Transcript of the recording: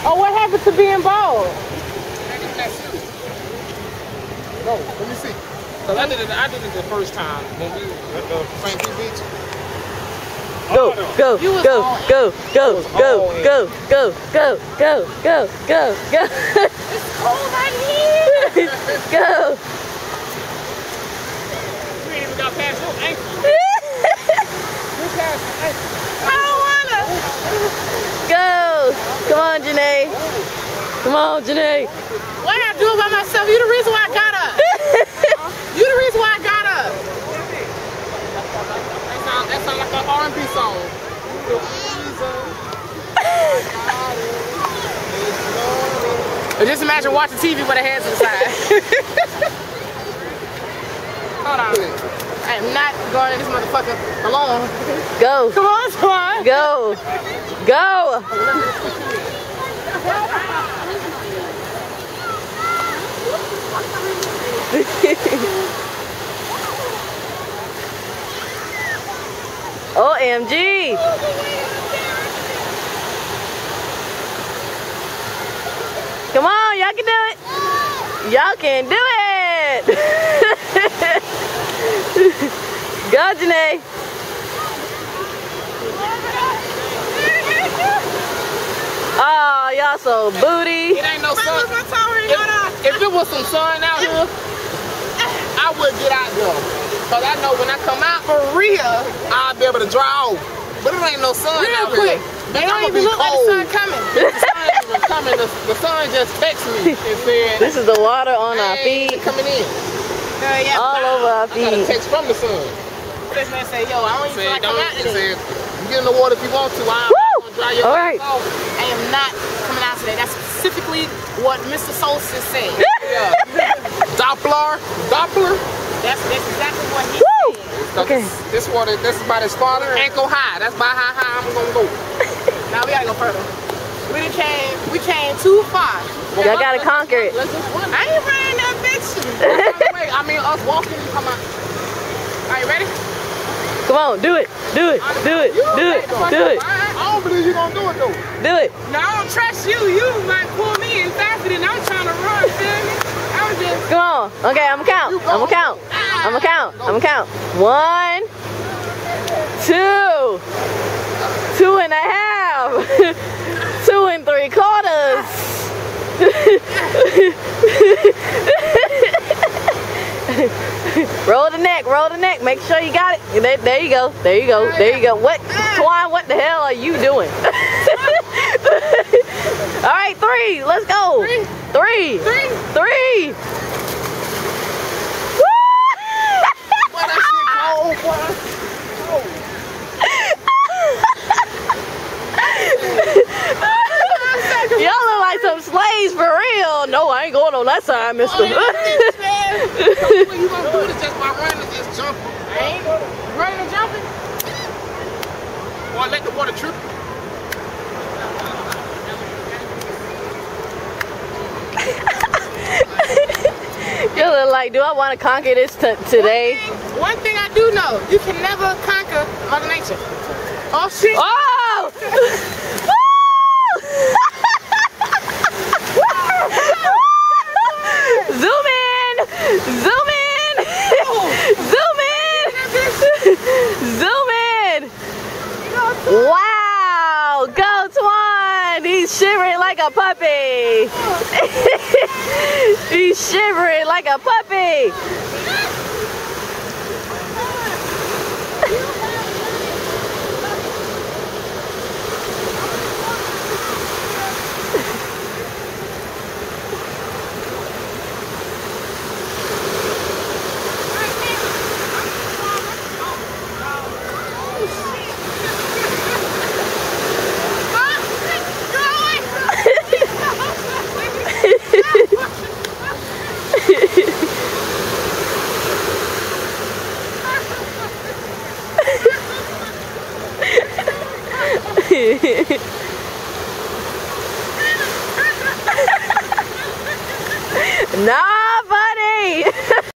Oh, what happened to being bald? No, let me see. Cause I did it the first time when we at the St. Pete Beach. Go, go, go, go, go, go, go, go, go, go, go, go, go. It's cold right here. Go. We ain't even got past your ankle. We passed your ankle. I don't wanna. Go. Come on, Janae. Come on, Janae. What I do by myself? You the reason why I got up. You the reason why I got up. That sounds like an R&B song. Just imagine watching TV with her hands to the side. Hold on. I am not going in this motherfucker alone. Go. Come on, Swan. Go. Go. OMG. Come on, y'all can do it. Y'all can do it. Go, Janae. Oh, y'all so booty. It ain't no sun. If it was some sun out here, I would get out there. Cause I know when I come out for real, I'll be able to dry off. But it ain't no sun out quick. here. They don't even look like the sun coming. The sun ain't even coming. The sun just texted me and said, This is the water on our "Hey, feet. coming in." Yeah. All over our I got a feet. text from the sun. This man say, yo, I don't even feel like coming out It today. said, "You get in the water if you want to. I'm gonna dry your All right. off." I am not coming out today. That's specifically what Mr. Solstice said. Yeah. Doppler. That's exactly what he Woo! said. Okay. This water, this is about as far as ankle high. That's about how high I'm gonna go. Now we gotta go further. We came too far. Y'all gotta conquer it. Let's just run. I ain't running that bitch. Wait, I mean us walking. Come on. Are you ready? Come on, do it. Do it. Do it. Do it. Do it. I don't believe you're gonna do it though. Do it. No, I don't trust you. You might pull me in faster than I'm trying to run, feel me? I was just... Come on. Okay, I'm gonna count. I'm gonna count. I'm gonna count. I'm gonna count. 1, 2, 2 and a half, 2 3/4. Roll the neck, roll the neck. Make sure you got it. There you go. There you go. There you go. What, Twan, what the hell are you doing? All right, 3. Let's go. 3. 3. Boy, that shit cold, boy. Y'all look like some slaves for real. No, I ain't going on that side, mister. What you gonna do is just by running and just jumping. I ain't running and jumping. Boy, let the water trip. You look like, do I want to conquer this today? One thing I do know, you can never conquer Mother Nature. Oh shit! Oh! Zoom in! Zoom in! Zoom in! Zoom in! Wow! Go Twan! He's shivering like a puppy! He's shivering like a puppy! Hehehe